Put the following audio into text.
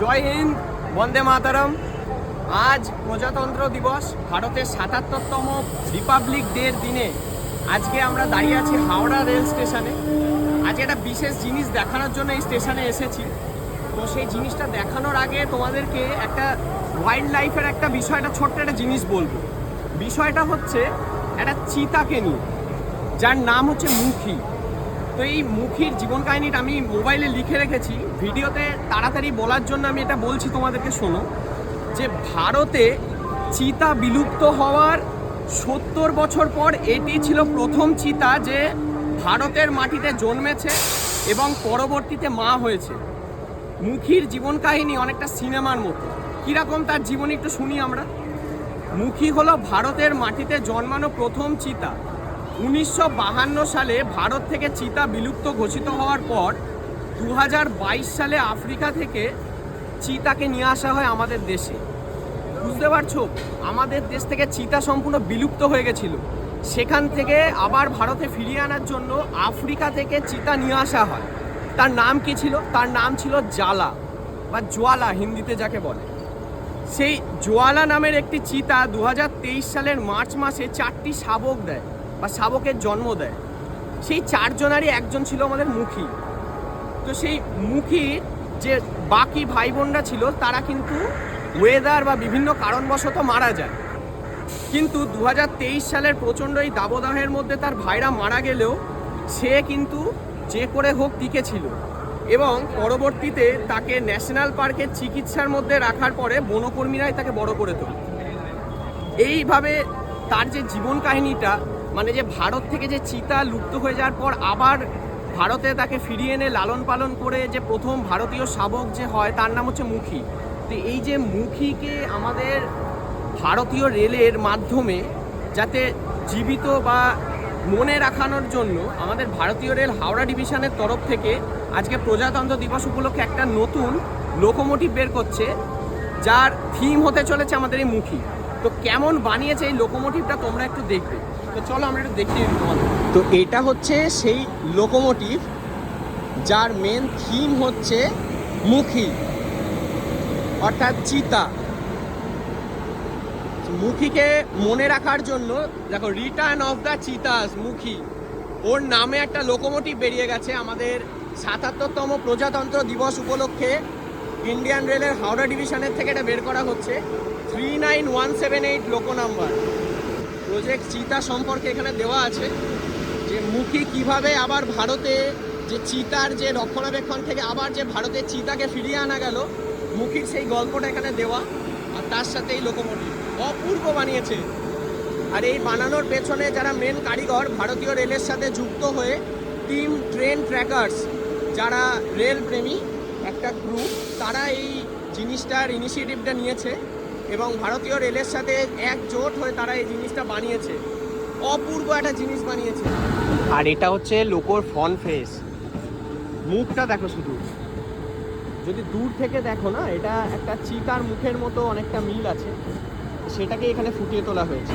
জয় হিন্দ, বন্দে মাতারম। আজ প্রজাতন্ত্র দিবস, ভারতের ৭৭তম রিপাবলিক ডের দিনে আজকে আমরা দাঁড়িয়ে আছি হাওড়া রেল স্টেশনে। আজকে একটা বিশেষ জিনিস দেখানোর জন্য এই স্টেশনে এসেছি। তো সেই জিনিসটা দেখানোর আগে তোমাদেরকে একটা ওয়াইল্ড লাইফের একটা বিষয়টা, ছোট্ট একটা জিনিস বলবো। বিষয়টা হচ্ছে একটা চিতাকে নিয়ে, যার নাম হচ্ছে মুখী। তো এই মুখীর জীবন কাহিনীটা আমি মোবাইলে লিখে রেখেছি, ভিডিওতে তাড়াতাড়ি বলার জন্য আমি এটা বলছি তোমাদেরকে। শোনো, যে ভারতে চিতা বিলুপ্ত হওয়ার ৭০ বছর পর এটি ছিল প্রথম চিতা যে ভারতের মাটিতে জন্মেছে এবং পরবর্তীতে মা হয়েছে। মুখীর জীবন কাহিনী অনেকটা সিনেমার মতো। কীরকম তার জীবনী একটু শুনি আমরা। মুখী হলো ভারতের মাটিতে জন্মানো প্রথম চিতা। ১৯৫২ সালে ভারত থেকে চিতা বিলুপ্ত ঘোষিত হওয়ার পর ২০২২ সালে আফ্রিকা থেকে চিতাকে নিয়ে আসা হয় আমাদের দেশে। বুঝতে পারছো, আমাদের দেশ থেকে চিতা সম্পূর্ণ বিলুপ্ত হয়ে গেছিল। সেখান থেকে আবার ভারতে ফিরিয়ে আনার জন্য আফ্রিকা থেকে চিতা নিয়ে আসা হয়। তার নাম কি ছিল? তার নাম ছিল জ্বালা বা জোয়ালা, হিন্দিতে যাকে বলে। সেই জোয়ালা নামের একটি চিতা ২০২৩ সালের মার্চ মাসে ৪টি শাবক দেয় বা শাবকের জন্ম দেয়। সেই ৪জনারই একজন ছিল আমাদের মুখী। তো সেই মুখীর যে বাকি ভাই বোনরা ছিল তারা কিন্তু ওয়েদার বা বিভিন্ন কারণবশত মারা যায়। কিন্তু ২০২৩ সালের প্রচণ্ড এই দাবদাহের মধ্যে তার ভাইরা মারা গেলেও সে কিন্তু যে করে হোক টিকেছিল এবং পরবর্তীতে তাকে ন্যাশনাল পার্কের চিকিৎসার মধ্যে রাখার পরে বনকর্মীরাই তাকে বড় করে তোলে। এইভাবে তার যে জীবন কাহিনীটা, মানে যে ভারত থেকে যে চিতা লুপ্ত হয়ে যাওয়ার পর আবার ভারতে তাকে ফিরিয়ে এনে লালন পালন করে যে প্রথম ভারতীয় শাবক যে হয় তার নাম হচ্ছে মুখী। তো এই যে মুখীকে আমাদের ভারতীয় রেলের মাধ্যমে যাতে জীবিত বা মনে রাখানোর জন্য আমাদের ভারতীয় রেল হাওড়া ডিভিশনের তরফ থেকে আজকে প্রজাতন্ত্র দিবস উপলক্ষে একটা নতুন লোকোমোটিভ বের করছে, যার থিম হতে চলেছে আমাদের এই মুখী। তো কেমন বানিয়েছে এই লোকোমোটিভটা তোমরা একটু দেখবে। তো চলো আমরা একটু দেখিয়ে দিই তোমাদের। তো এটা হচ্ছে সেই লোকোমোটিভ যার মেন থিম হচ্ছে মুখী অর্থাৎ চিতা। মুখীকে মনে রাখার জন্য দেখো, রিটার্ন অফ দ্য চিতাস মুখী, ওর নামে একটা লোকোমোটিভ বেরিয়ে গেছে আমাদের ৭৭তম প্রজাতন্ত্র দিবস উপলক্ষে। ইন্ডিয়ান রেলের হাওড়া ডিভিশনের থেকে এটা বের করা হচ্ছে। 39178 লোকো নাম্বার। প্রজেক্ট চিতা সম্পর্কে এখানে দেওয়া আছে যে মুখী কিভাবে আবার ভারতে যে চিতার যে রক্ষণাবেক্ষণ থেকে আবার যে ভারতের চিতাকে ফিরিয়ে আনা গেল, মুখীর সেই গল্পটা এখানে দেওয়া। আর তার সাথে এই লোকোমোটিভ অপূর্ব বানিয়েছে। আর এই বানানোর পেছনে যারা মেন কারিগর, ভারতীয় রেলের সাথে যুক্ত হয়ে টিম ট্রেন ট্র্যাকার্স, যারা রেল প্রেমী একটা গ্রুপ, তারা এই জিনিসটার ইনিশিয়েটিভটা নিয়েছে এবং ভারতীয় রেলের সাথে একজোট হয়ে তারা এই জিনিসটা বানিয়েছে। অপূর্ব একটা জিনিস বানিয়েছে। আর এটা হচ্ছে লোকোর ফ্রন্ট ফেস। মুখটা দেখো, শুধু যদি দূর থেকে দেখো না, এটা একটা চিতার মুখের মতো অনেকটা মিল আছে, সেটাকে এখানে ফুটিয়ে তোলা হয়েছে।